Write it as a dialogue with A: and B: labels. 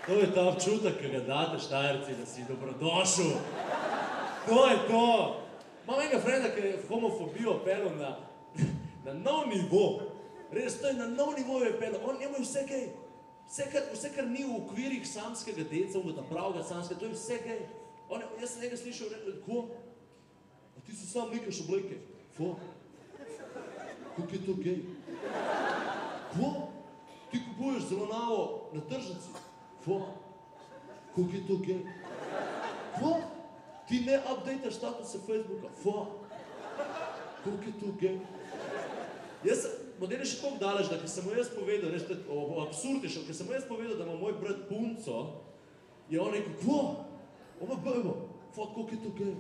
A: To je ta občutek, ki ga date Štajerci, da si dobrodošel. To je to. Imam enega frenda, ki je homofobijo pelil na nov nivo. Res, to je na nov nivo je pelil. On njemu je vse gej. Vse, kar ni v okvirih samskega deca, ta pravega samskega, to je vse gej. Jaz sem njega slišal, ko? A ti si sam likaš obleke. Ko? Kako je to gej? Ko? Ti kupuješ zelenjavo na tržnici. Ko? Kako je to gej? Ko? Ti ne updateš statuse Facebooka. Ko? Kako je to gej? Model je še toliko daleč, da ki sem mu jaz povedal, absurd je šel, ki sem mu jaz povedal, da ima moj brat punco, je on rekel, ko? Oma bebo, kako je to gej?